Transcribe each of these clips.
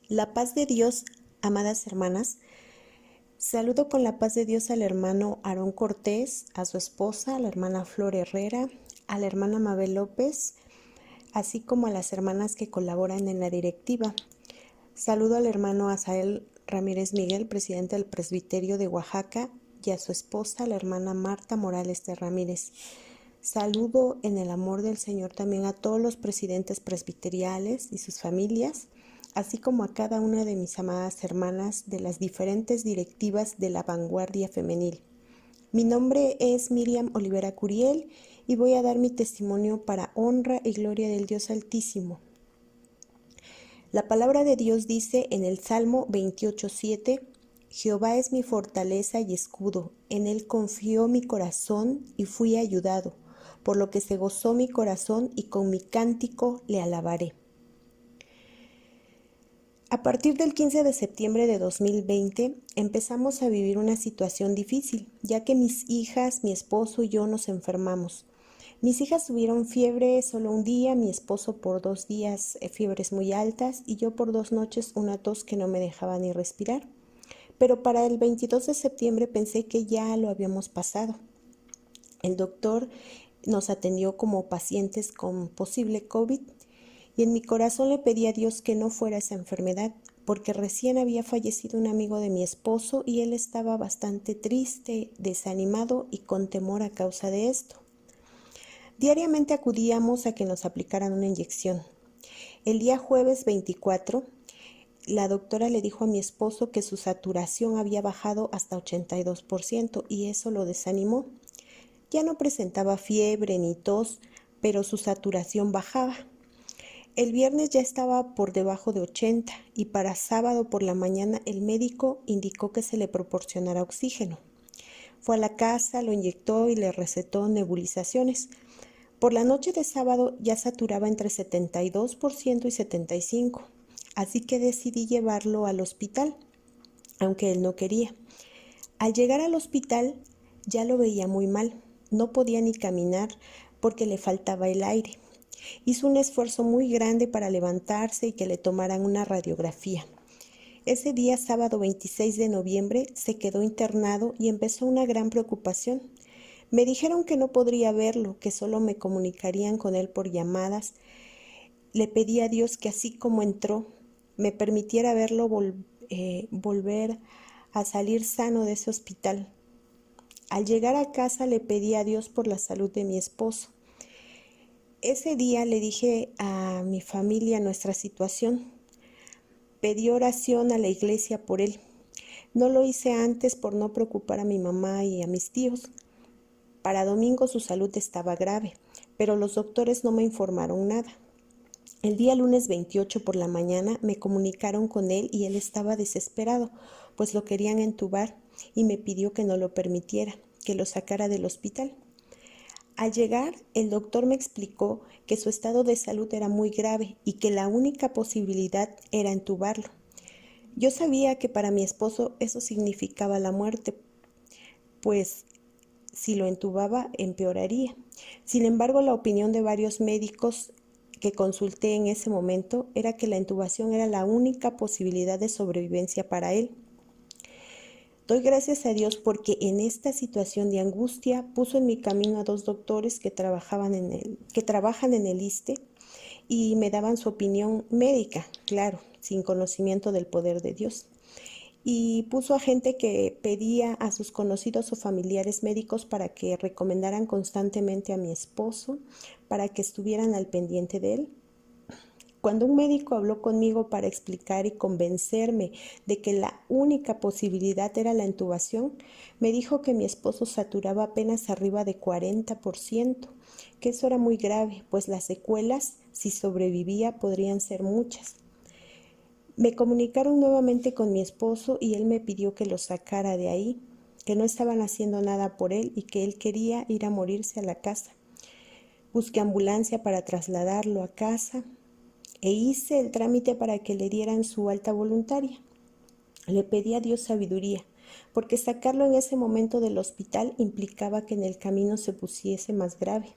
La paz de Dios, amadas hermanas. Saludo con la paz de Dios al hermano Aarón Cortés, a su esposa, a la hermana Flor Herrera, a la hermana Mabel López, así como a las hermanas que colaboran en la directiva. Saludo al hermano Asael Ramírez Miguel, presidente del presbiterio de Oaxaca, y a su esposa, la hermana Marta Morales de Ramírez. Saludo en el amor del Señor también a todos los presidentes presbiteriales y sus familias, así como a cada una de mis amadas hermanas de las diferentes directivas de la vanguardia femenil. Mi nombre es Miriam Olivera Curiel y voy a dar mi testimonio para honra y gloria del Dios Altísimo. La palabra de Dios dice en el Salmo 28:7: Jehová es mi fortaleza y escudo, en él confió mi corazón y fui ayudado, por lo que se gozó mi corazón y con mi cántico le alabaré. A partir del 15 de septiembre de 2020 empezamos a vivir una situación difícil, ya que mis hijas, mi esposo y yo nos enfermamos. Mis hijas tuvieron fiebre solo un día, mi esposo por 2 días fiebres muy altas y yo por 2 noches una tos que no me dejaba ni respirar. Pero para el 22 de septiembre pensé que ya lo habíamos pasado. El doctor nos atendió como pacientes con posible COVID y en mi corazón le pedí a Dios que no fuera esa enfermedad, porque recién había fallecido un amigo de mi esposo y él estaba bastante triste, desanimado y con temor a causa de esto. Diariamente acudíamos a que nos aplicaran una inyección. El día jueves 24, la doctora le dijo a mi esposo que su saturación había bajado hasta 82% y eso lo desanimó. Ya no presentaba fiebre ni tos, pero su saturación bajaba. El viernes ya estaba por debajo de 80 y para sábado por la mañana el médico indicó que se le proporcionara oxígeno. Fue a la casa, lo inyectó y le recetó nebulizaciones. Por la noche de sábado ya saturaba entre 72% y 75%, así que decidí llevarlo al hospital, aunque él no quería. Al llegar al hospital ya lo veía muy mal, no podía ni caminar porque le faltaba el aire. Hizo un esfuerzo muy grande para levantarse y que le tomaran una radiografía. Ese día, sábado 26 de noviembre, se quedó internado y empezó una gran preocupación. Me dijeron que no podría verlo, que solo me comunicarían con él por llamadas. Le pedí a Dios que así como entró, me permitiera verlo volver a salir sano de ese hospital. Al llegar a casa le pedí a Dios por la salud de mi esposo. Ese día le dije a mi familia nuestra situación. Pedí oración a la iglesia por él. No lo hice antes por no preocupar a mi mamá y a mis tíos. Para domingo su salud estaba grave, pero los doctores no me informaron nada. El día lunes 28 por la mañana me comunicaron con él y él estaba desesperado, pues lo querían entubar y me pidió que no lo permitiera, que lo sacara del hospital. Al llegar, el doctor me explicó que su estado de salud era muy grave y que la única posibilidad era entubarlo. Yo sabía que para mi esposo eso significaba la muerte, pues si lo entubaba empeoraría. Sin embargo, la opinión de varios médicos que consulté en ese momento era que la intubación era la única posibilidad de sobrevivencia para él. Doy gracias a Dios porque en esta situación de angustia puso en mi camino a 2 doctores que trabajan en el ISSSTE y me daban su opinión médica, claro, sin conocimiento del poder de Dios. Y puso a gente que pedía a sus conocidos o familiares médicos para que recomendaran constantemente a mi esposo, para que estuvieran al pendiente de él. Cuando un médico habló conmigo para explicar y convencerme de que la única posibilidad era la intubación, me dijo que mi esposo saturaba apenas arriba de 40%, que eso era muy grave, pues las secuelas, si sobrevivía, podrían ser muchas. Me comunicaron nuevamente con mi esposo y él me pidió que lo sacara de ahí, que no estaban haciendo nada por él y que él quería ir a morirse a la casa. Busqué ambulancia para trasladarlo a casa e hice el trámite para que le dieran su alta voluntaria. Le pedí a Dios sabiduría, porque sacarlo en ese momento del hospital implicaba que en el camino se pusiese más grave.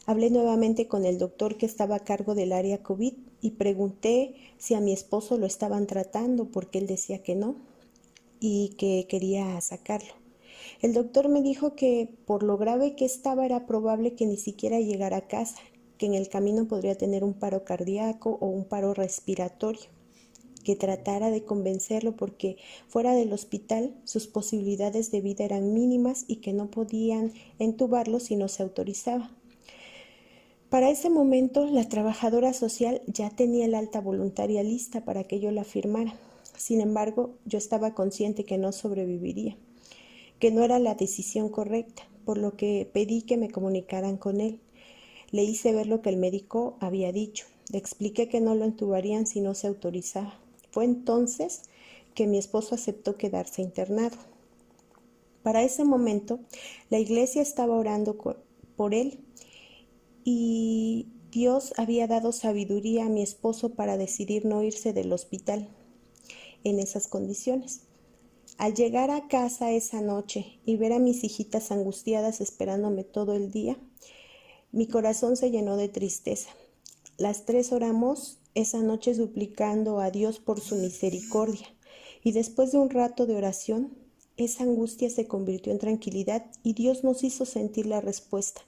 Hablé nuevamente con el doctor que estaba a cargo del área COVID y pregunté si a mi esposo lo estaban tratando porque él decía que no y que quería sacarlo. El doctor me dijo que por lo grave que estaba era probable que ni siquiera llegara a casa, que en el camino podría tener un paro cardíaco o un paro respiratorio, que tratara de convencerlo porque fuera del hospital sus posibilidades de vida eran mínimas y que no podían entubarlo si no se autorizaba. Para ese momento, la trabajadora social ya tenía el alta voluntaria lista para que yo la firmara. Sin embargo, yo estaba consciente que no sobreviviría, que no era la decisión correcta, por lo que pedí que me comunicaran con él. Le hice ver lo que el médico había dicho. Le expliqué que no lo entubarían si no se autorizaba. Fue entonces que mi esposo aceptó quedarse internado. Para ese momento, la iglesia estaba orando por él y Dios había dado sabiduría a mi esposo para decidir no irse del hospital en esas condiciones. Al llegar a casa esa noche y ver a mis hijitas angustiadas esperándome todo el día, mi corazón se llenó de tristeza. Las tres oramos esa noche suplicando a Dios por su misericordia y después de un rato de oración, esa angustia se convirtió en tranquilidad y Dios nos hizo sentir la respuesta.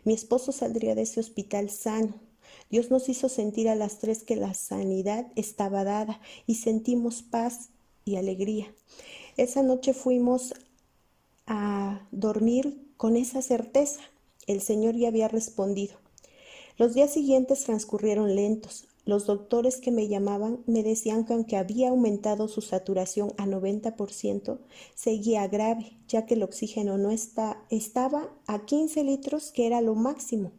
Mi esposo saldría de ese hospital sano. Dios nos hizo sentir a las tres que la sanidad estaba dada y sentimos paz y alegría. Esa noche fuimos a dormir con esa certeza. El Señor ya había respondido. Los días siguientes transcurrieron lentos. Los doctores que me llamaban me decían que aunque había aumentado su saturación a 90%, seguía grave, ya que el oxígeno no estaba a 15 litros, que era lo máximo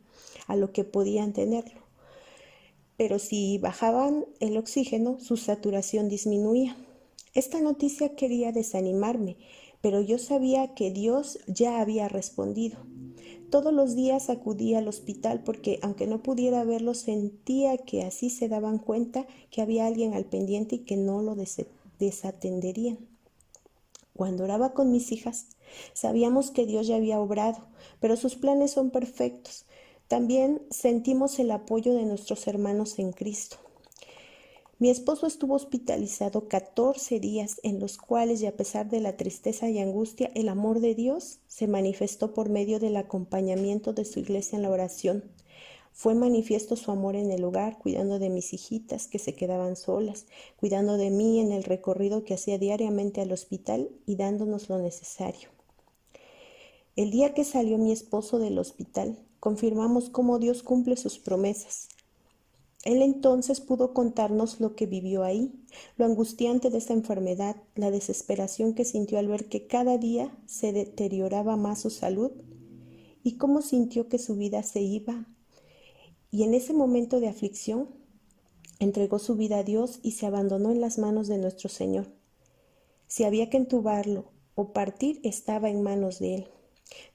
a lo que podían tenerlo. Pero si bajaban el oxígeno, su saturación disminuía. Esta noticia quería desanimarme, pero yo sabía que Dios ya había respondido. Todos los días acudía al hospital porque, aunque no pudiera verlo, sentía que así se daban cuenta que había alguien al pendiente y que no lo desatenderían. Cuando oraba con mis hijas, sabíamos que Dios ya había obrado, pero sus planes son perfectos. También sentimos el apoyo de nuestros hermanos en Cristo. Mi esposo estuvo hospitalizado 14 días en los cuales, y a pesar de la tristeza y angustia, el amor de Dios se manifestó por medio del acompañamiento de su iglesia en la oración. Fue manifiesto su amor en el hogar, cuidando de mis hijitas que se quedaban solas, cuidando de mí en el recorrido que hacía diariamente al hospital y dándonos lo necesario. El día que salió mi esposo del hospital, confirmamos cómo Dios cumple sus promesas. Él entonces pudo contarnos lo que vivió ahí, lo angustiante de esta enfermedad, la desesperación que sintió al ver que cada día se deterioraba más su salud y cómo sintió que su vida se iba. Y en ese momento de aflicción, entregó su vida a Dios y se abandonó en las manos de nuestro Señor. Si había que entubarlo o partir, estaba en manos de Él.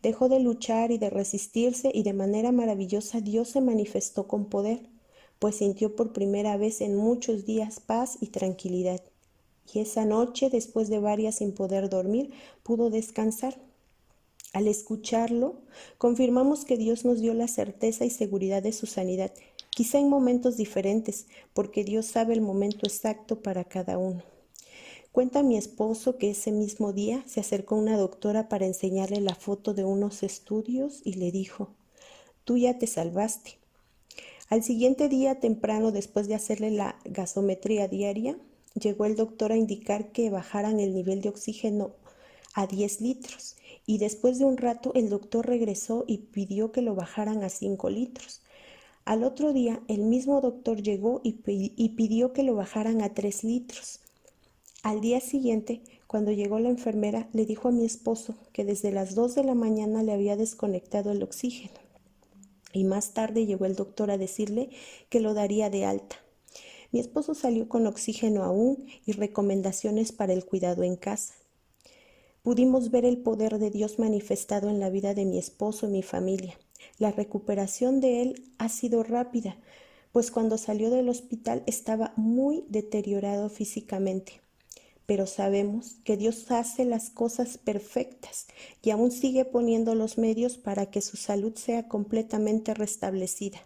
Dejó de luchar y de resistirse y de manera maravillosa Dios se manifestó con poder, pues sintió por primera vez en muchos días paz y tranquilidad. Y esa noche, después de varias sin poder dormir, pudo descansar. Al escucharlo, confirmamos que Dios nos dio la certeza y seguridad de su sanidad, quizá en momentos diferentes, porque Dios sabe el momento exacto para cada uno. Cuenta mi esposo que ese mismo día se acercó una doctora para enseñarle la foto de unos estudios y le dijo: "Tú ya te salvaste". Al siguiente día temprano, después de hacerle la gasometría diaria, llegó el doctor a indicar que bajaran el nivel de oxígeno a 10 litros y después de un rato el doctor regresó y pidió que lo bajaran a 5 litros. Al otro día el mismo doctor llegó y pidió que lo bajaran a 3 litros. Al día siguiente, cuando llegó la enfermera, le dijo a mi esposo que desde las 2 de la mañana le había desconectado el oxígeno. Y más tarde llegó el doctor a decirle que lo daría de alta. Mi esposo salió con oxígeno aún y recomendaciones para el cuidado en casa. Pudimos ver el poder de Dios manifestado en la vida de mi esposo y mi familia. La recuperación de él ha sido rápida, pues cuando salió del hospital estaba muy deteriorado físicamente. pero sabemos que Dios hace las cosas perfectas y aún sigue poniendo los medios para que su salud sea completamente restablecida.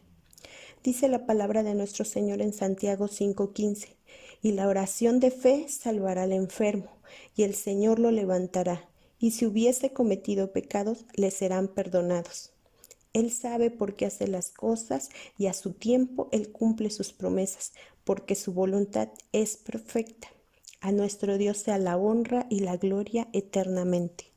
Dice la palabra de nuestro Señor en Santiago 5:15, y la oración de fe salvará al enfermo, y el Señor lo levantará, y si hubiese cometido pecados, le serán perdonados. Él sabe por qué hace las cosas y a su tiempo Él cumple sus promesas, porque su voluntad es perfecta. A nuestro Dios sea la honra y la gloria eternamente.